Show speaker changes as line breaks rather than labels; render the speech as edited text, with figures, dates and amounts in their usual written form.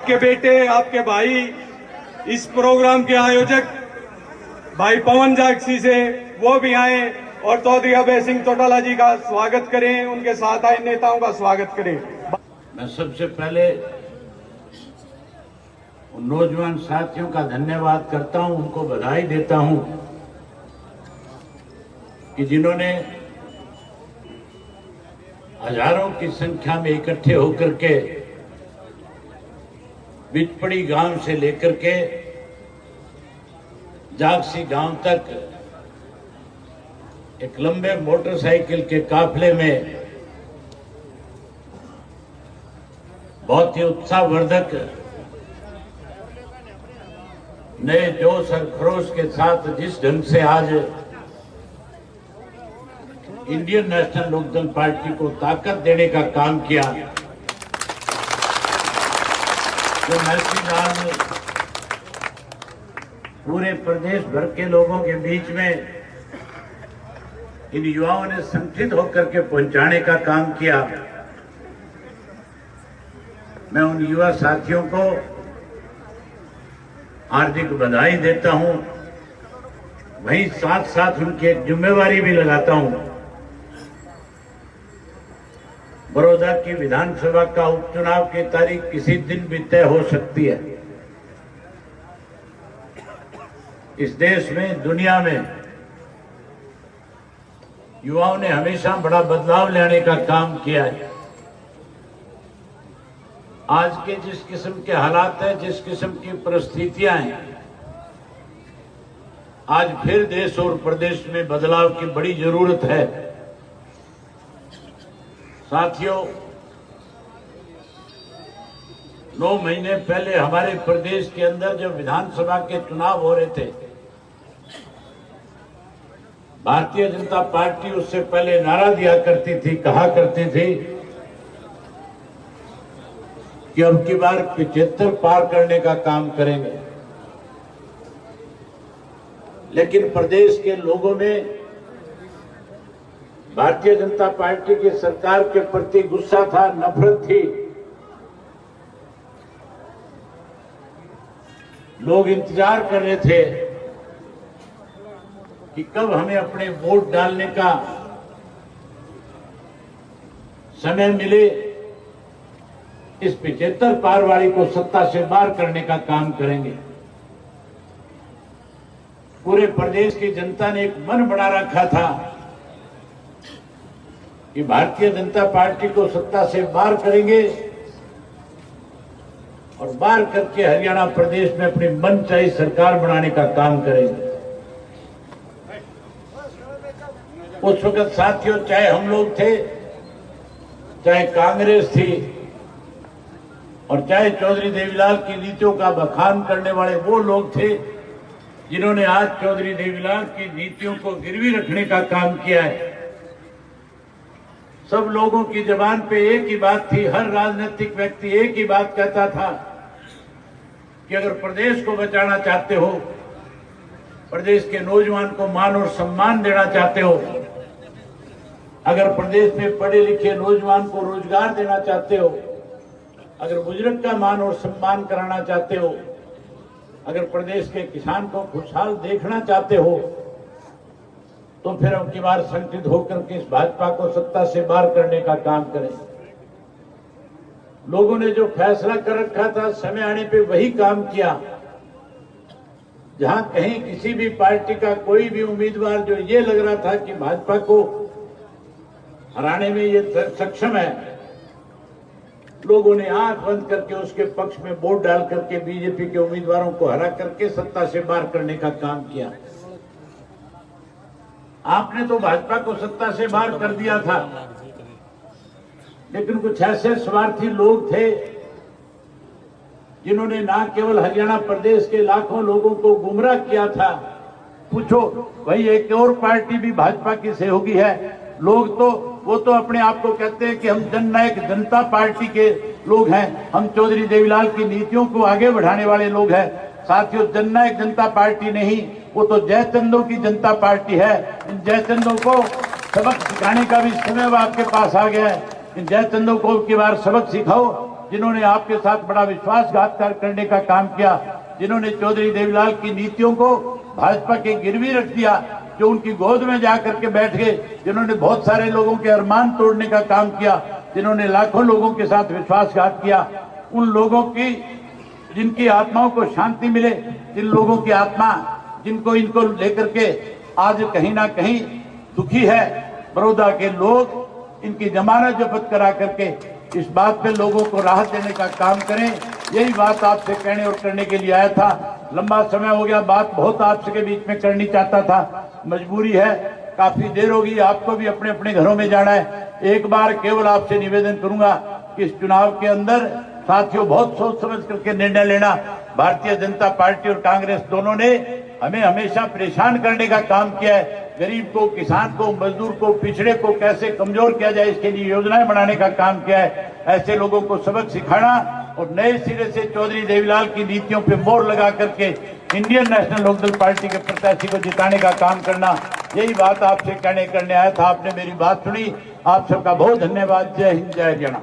आपके बेटे, आपके भाई, इस प्रोग्राम के आयोजक भाई पवन जागसी से वो भी आए और चौधरी अभय सिंह चौटाला जी का स्वागत करें, उनके साथ आए नेताओं का स्वागत करें।
मैं सबसे पहले उन नौजवान साथियों का धन्यवाद करता हूं, उनको बधाई देता हूं कि जिन्होंने हजारों की संख्या में इकट्ठे होकर के बिचपड़ी गांव से लेकर के जागसी गांव तक एक लंबे मोटरसाइकिल के काफले में बहुत ही उत्साहवर्धक नए जोश और खरोश के साथ जिस ढंग से आज इंडियन नेशनल लोकदल पार्टी को ताकत देने का काम किया, तो मैत्री पूरे प्रदेश भर के लोगों के बीच में इन युवाओं ने संगठित होकर के पहुंचाने का काम किया। मैं उन युवा साथियों को हार्दिक बधाई देता हूं, वहीं साथ साथ उनकी एक जिम्मेवारी भी लगाता हूं। बड़ौदा की विधानसभा का उपचुनाव की तारीख किसी दिन भी तय हो सकती है। इस देश में, दुनिया में युवाओं ने हमेशा बड़ा बदलाव लाने का काम किया है। आज के जिस किस्म के हालात हैं, जिस किस्म की परिस्थितियां हैं, आज फिर देश और प्रदेश में बदलाव की बड़ी जरूरत है। साथियों, 9 महीने पहले हमारे प्रदेश के अंदर जब विधानसभा के चुनाव हो रहे थे, भारतीय जनता पार्टी उससे पहले नारा दिया करती थी, कहा करती थी कि अब की बार 75 पार करने का काम करेंगे। लेकिन प्रदेश के लोगों में भारतीय जनता पार्टी की सरकार के प्रति गुस्सा था, नफरत थी। लोग इंतजार कर रहे थे कि कब हमें अपने वोट डालने का समय मिले, इस 75 पार वाली को सत्ता से बाहर करने का काम करेंगे। पूरे प्रदेश की जनता ने एक मन बना रखा था कि भारतीय जनता पार्टी को सत्ता से बाहर करेंगे और बाहर करके हरियाणा प्रदेश में अपनी मनचाही सरकार बनाने का काम करेंगे। उस वक्त साथियों, चाहे हम लोग थे, चाहे कांग्रेस थी और चाहे चौधरी देवीलाल की नीतियों का बखान करने वाले वो लोग थे जिन्होंने आज चौधरी देवीलाल की नीतियों को गिरवी रखने का काम किया है। सब लोगों की जबान पे एक ही बात थी, हर राजनीतिक व्यक्ति एक ही बात कहता था कि अगर प्रदेश को बचाना चाहते हो, प्रदेश के नौजवान को मान और सम्मान देना चाहते हो, अगर प्रदेश में पढ़े लिखे नौजवान को रोजगार देना चाहते हो, अगर बुजुर्ग का मान और सम्मान कराना चाहते हो, अगर प्रदेश के किसान को खुशहाल देखना चाहते हो, तो फिर अब की बार संगठित होकर के इस भाजपा को सत्ता से बाहर करने का काम करें। लोगों ने जो फैसला कर रखा था, समय आने पे वही काम किया। जहां कहीं किसी भी पार्टी का कोई भी उम्मीदवार जो ये लग रहा था कि भाजपा को हराने में ये सक्षम है, लोगों ने आंख बंद करके उसके पक्ष में वोट डाल करके बीजेपी के उम्मीदवारों को हरा करके सत्ता से बाहर करने का काम किया। आपने तो भाजपा को सत्ता से बाहर कर दिया था, लेकिन कुछ ऐसे स्वार्थी लोग थे जिन्होंने ना केवल हरियाणा प्रदेश के लाखों लोगों को गुमराह किया था। पूछो भाई, एक और पार्टी भी भाजपा की सहयोगी है। लोग तो वो तो अपने आप को कहते हैं कि हम जननायक जनता पार्टी के लोग हैं, हम चौधरी देवीलाल की नीतियों को आगे बढ़ाने वाले लोग हैं। साथियों, जननायक जनता पार्टी नहीं, वो तो जयचंदों की जनता पार्टी है। इन जयचंदों को सबक सिखाने का भी समय आपके पास आ गया है। इन जयचंदों को की बार सबक सिखाओ जिन्होंने आपके साथ बड़ा विश्वासघात करने का काम किया, जिन्होंने चौधरी देवीलाल की नीतियों को भाजपा के गिरवी रख दिया, जो उनकी गोद में जाकर के बैठ गए, जिन्होंने बहुत सारे लोगों के अरमान तोड़ने का काम किया, जिन्होंने लाखों लोगों के साथ विश्वासघात किया, उन लोगों की जिनकी आत्माओं को शांति मिले, जिन लोगों की आत्मा जिनको इनको लेकर के आज कहीं ना कहीं दुखी है, बड़ौदा के लोग इनकी जमानत जब्त करा करके इस बात पे लोगों को राहत देने का काम करें। यही बात आपसे कहने और करने के लिए आया था। लंबा समय हो गया, बात बहुत आपसे बीच में करनी चाहता था, मजबूरी है, काफी देर होगी, आपको भी अपने अपने घरों में जाना है। एक बार केवल आपसे निवेदन करूंगा कि इस चुनाव के अंदर साथियों बहुत सोच समझ करके निर्णय लेना। भारतीय जनता पार्टी और कांग्रेस दोनों ने हमें हमेशा परेशान करने का काम किया है। गरीब को, किसान को, मजदूर को, पिछड़े को कैसे कमजोर किया जाए, इसके लिए योजनाएं बनाने का काम किया है। ऐसे लोगों को सबक सिखाना और नए सिरे से चौधरी देवीलाल की नीतियों पे मोहर लगा करके इंडियन नेशनल लोकदल पार्टी के प्रत्याशी को जिताने का काम करना, यही बात आपसे करने आया था। आपने मेरी बात सुनी, आप सबका बहुत धन्यवाद। जय हिंद, जय हरियाणा।